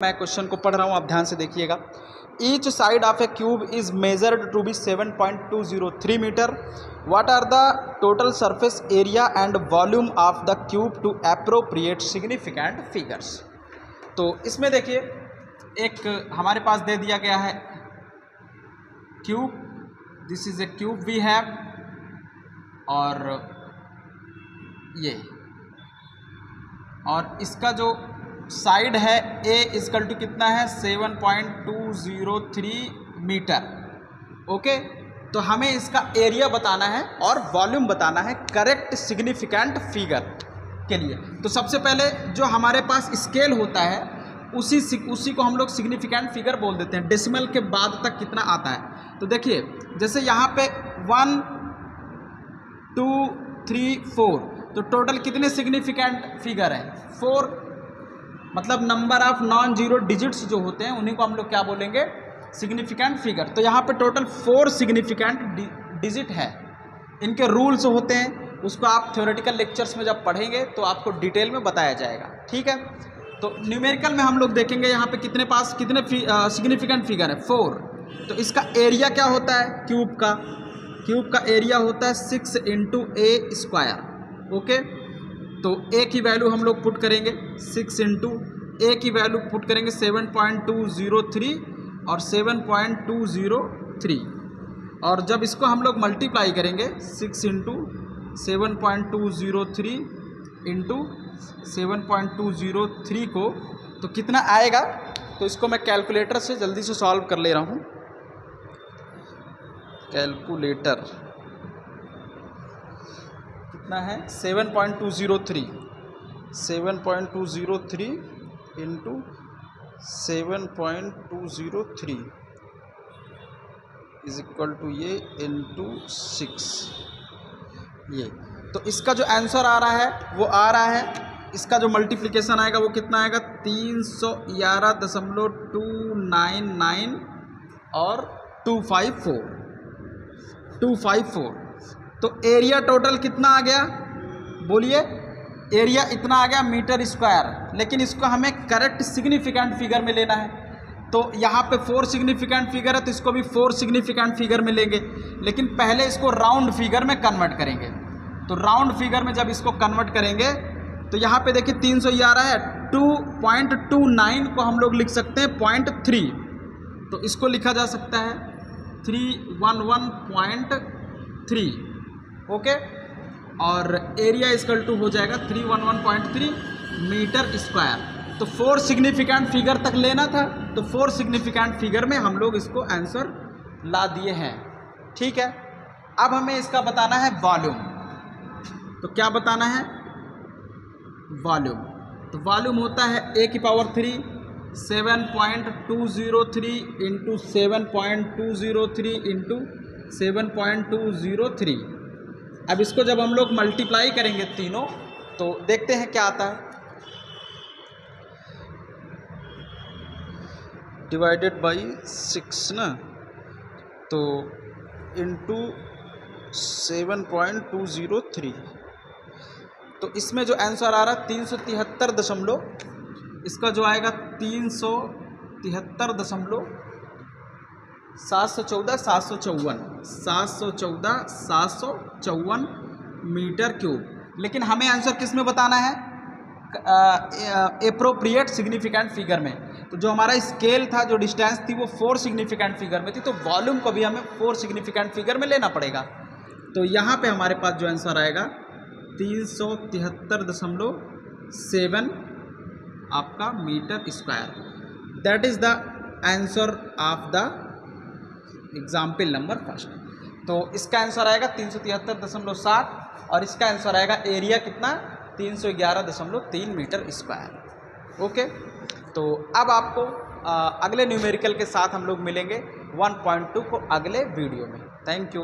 मैं क्वेश्चन को पढ़ रहा हूँ, आप ध्यान से देखिएगा। Each side of a cube is measured to be 7.203 metre. What are the total surface area and volume of the cube to appropriate significant figures. तो इसमें देखिए, एक हमारे पास दे दिया गया है cube, this is a cube we have, और ये, और इसका जो साइड है ए इजकल टू कितना है 7.203 मीटर। ओके, तो हमें इसका एरिया बताना है और वॉल्यूम बताना है करेक्ट सिग्निफिकेंट फिगर के लिए। तो सबसे पहले जो हमारे पास स्केल होता है उसी को हम लोग सिग्निफिकेंट फिगर बोल देते हैं। डेसिमल के बाद तक कितना आता है, तो देखिए जैसे यहाँ पे 1 2 3 4, तो टोटल कितने सिग्निफिकेंट फिगर हैं 4, मतलब number of non zero digits जो होते हैं उन्हीं को हम लोग क्या बोलेंगे, सिग्निफिकेंट फिगर। तो यहाँ पे टोटल 4 सिग्निफिकेंट डिजिट है। इनके रूल्स होते हैं, उसको आप थ्योरेटिकल लेक्चर्स में जब पढ़ेंगे तो आपको डिटेल में बताया जाएगा, ठीक है। तो न्यूमेरिकल में हम लोग देखेंगे यहाँ पे कितने सिग्निफिकेंट फिगर है 4। तो इसका एरिया क्या होता है क्यूब का एरिया होता है 6 इंटू ए स्क्वायर। ओके, तो ए की वैल्यू हम लोग पुट करेंगे 6 इंटू ए की वैल्यू पुट करेंगे 7.203 और 7.203, और जब इसको हम लोग मल्टीप्लाई करेंगे 6 इंटू 7.203 इंटू 7.203 को, तो कितना आएगा। तो इसको मैं कैलकुलेटर से जल्दी से सॉल्व कर ले रहा हूँ। कैलकुलेटर कितना है 7.203 इंटू 7.203 इज इक्वल टू ये इंटू 6। ये तो इसका जो आंसर आ रहा है वो आ रहा है, इसका जो मल्टीप्लिकेशन आएगा वो कितना आएगा 311.299 और 254। तो एरिया टोटल कितना आ गया, बोलिए, एरिया इतना आ गया मीटर स्क्वायर। लेकिन इसको हमें करेक्ट सिग्निफिकेंट फिगर में लेना है, तो यहाँ पे 4 सिग्निफिकेंट फिगर है, तो इसको भी 4 सिग्निफिकेंट फिगर में लेंगे। लेकिन पहले इसको राउंड फिगर में कन्वर्ट करेंगे। तो राउंड फिगर में जब इसको कन्वर्ट करेंगे तो यहाँ पे देखिए 300 ही आ रहा है, 2.29 को हम लोग लिख सकते हैं 0.3, तो इसको लिखा जा सकता है 311.3। ओके, और एरिया इक्वल टू हो जाएगा 311.3 मीटर स्क्वायर। तो 4 सिग्निफिकेंट फिगर तक लेना था, तो 4 सिग्निफिकेंट फिगर में हम लोग इसको आंसर ला दिए हैं, ठीक है। अब हमें इसका बताना है वॉल्यूम। तो क्या बताना है, वॉल्यूम। तो वॉल्यूम होता है a की पावर 3 7.203 इंटू 7.203 इंटू 7.203। अब इसको जब हम लोग मल्टीप्लाई करेंगे तीनों, तो देखते हैं क्या आता है। डिवाइडेड बाई 6 ना, तो इंटू 7.203, तो इसमें जो आंसर आ रहा है 373 इसका जो आएगा 373 मीटर क्यूब। लेकिन हमें आंसर किस में बताना है, एप्रोप्रिएट सिग्निफिकेंट फिगर में। तो जो हमारा स्केल था, जो डिस्टेंस थी, वो 4 सिग्निफिकेंट फिगर में थी, तो वॉल्यूम को भी हमें 4 सिग्निफिकेंट फिगर में लेना पड़ेगा। तो यहाँ पे हमारे पास जो आंसर आएगा 373.7 आपका metre square. That is the answer of the example number first. तो इसका आंसर आएगा 373.7 और इसका आंसर आएगा एरिया कितना 311.3 मीटर स्क्वायर। ओके, तो अब आपको अगले न्यूमेरिकल के साथ हम लोग मिलेंगे 1.2 को अगले वीडियो में। Thank you.